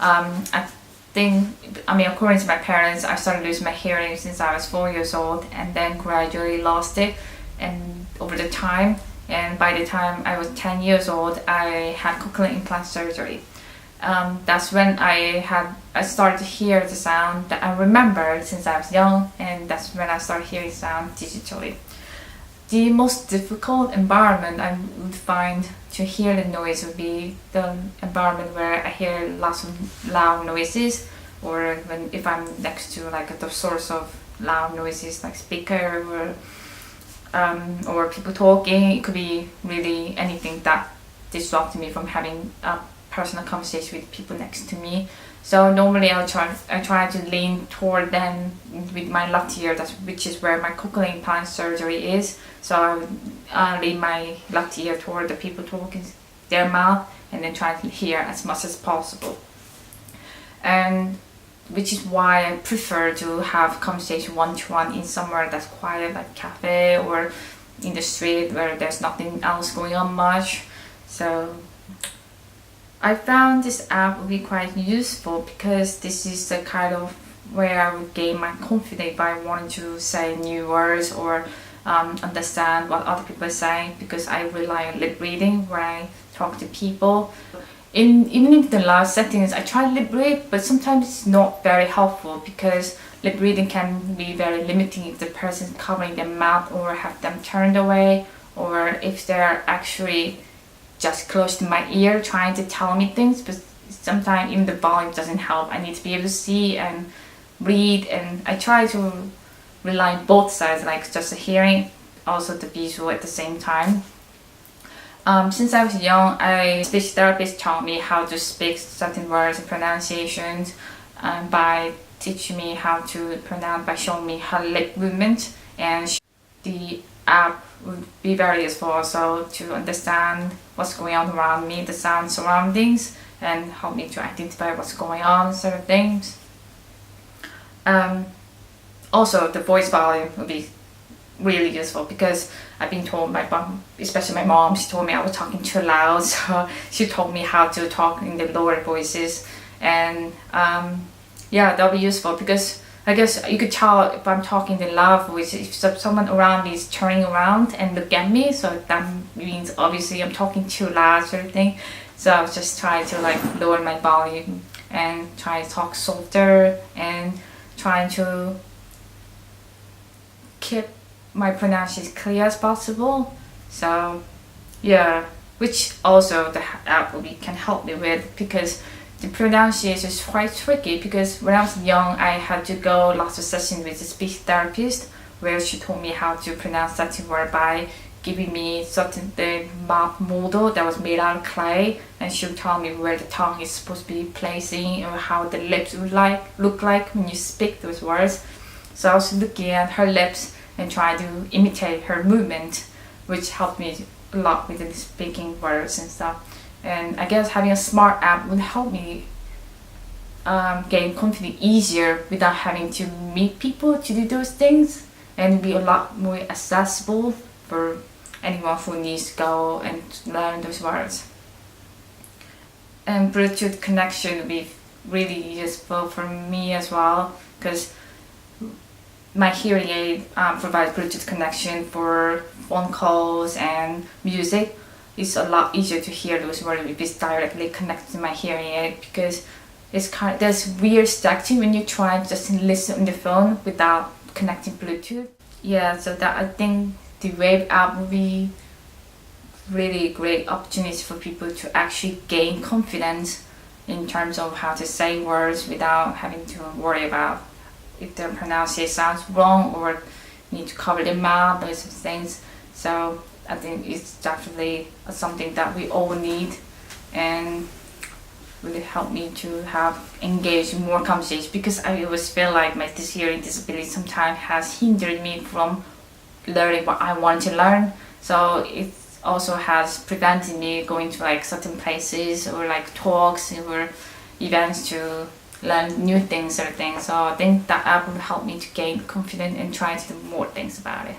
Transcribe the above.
I think, according to my parents, I started losing my hearing since I was 4 years old, and then gradually lost it, and over the time. And by the time I was 10 years old, I had cochlear implant surgery. That's when I started to hear the sound that I remembered since I was young, and that's when I started hearing sound digitally. The most difficult environment I would find to hear the noise would be the environment where I hear lots of loud noises, or if I'm next to like the source of loud noises like speaker or people talking. It could be really anything that disrupts me from having a personal conversation with people next to me. So normally I try to lean toward them with my left ear, which is where my cochlear implant surgery is. So I would lean my left ear toward the people talking their mouth, and then try to hear as much as possible. And which is why I prefer to have conversation one-to-one in somewhere that's quiet, like cafe or in the street where there's nothing else going on much. So I found this app would be quite useful because this is the kind of where I would gain my confidence by wanting to say new words or understand what other people are saying, because I rely on lip reading when I talk to people. Even in the loud settings, I try lip read, but sometimes it's not very helpful because lip reading can be very limiting if the person is covering their mouth or have them turned away, or if they're actually just close to my ear trying to tell me things. But sometimes even the volume doesn't help. I need to be able to see and read, and I try to rely on both sides, like just the hearing, also the visual at the same time. Since I was young, speech therapist taught me how to speak certain words and pronunciations by teaching me how to pronounce, by showing me her lip movement. And the app would be very useful also to understand what's going on around me, the sound surroundings, and help me to identify what's going on, sort of things. Also, the voice volume would be really useful because I've been told by especially my mom, she told me I was talking too loud, so she told me how to talk in the lower voices. And yeah, that'll be useful because I guess you could tell if I'm talking in loud voice, if someone around me is turning around and look at me, so that means obviously I'm talking too loud, sort of thing. So I was just trying to like lower my volume and try to talk softer and trying to keep my pronunciation as clear as possible. So yeah, which also the app can help me with, because the pronunciation is quite tricky, because when I was young I had to go lots of sessions with a speech therapist where she taught me how to pronounce certain word by giving me the mouth model that was made out of clay, and she would tell me where the tongue is supposed to be placing or how the lips would look like when you speak those words. So I was looking at her lips and trying to imitate her movement, which helped me a lot with the speaking words and stuff. And I guess having a smart app would help me gain confidence easier without having to meet people to do those things, and be a lot more accessible for anyone who needs to go and learn those words. And Bluetooth connection would be really useful for me as well, because my hearing aid provides Bluetooth connection for phone calls and music. It's a lot easier to hear those words if it's directly connected to my hearing aid, because there's weird stacking when you try to just listen on the phone without connecting Bluetooth. Yeah, so that I think the Wave app will be really great opportunity for people to actually gain confidence in terms of how to say words without having to worry about if their pronunciation sounds wrong or need to cover their mouth, those things. So I think it's definitely something that we all need, and really helped me to have engaged in more conversations, because I always feel like my hearing disability sometimes has hindered me from learning what I want to learn. So it also has prevented me going to like certain places or like talks or events to learn new things, sort of thing. So I think that app will help me to gain confidence and try to do more things about it.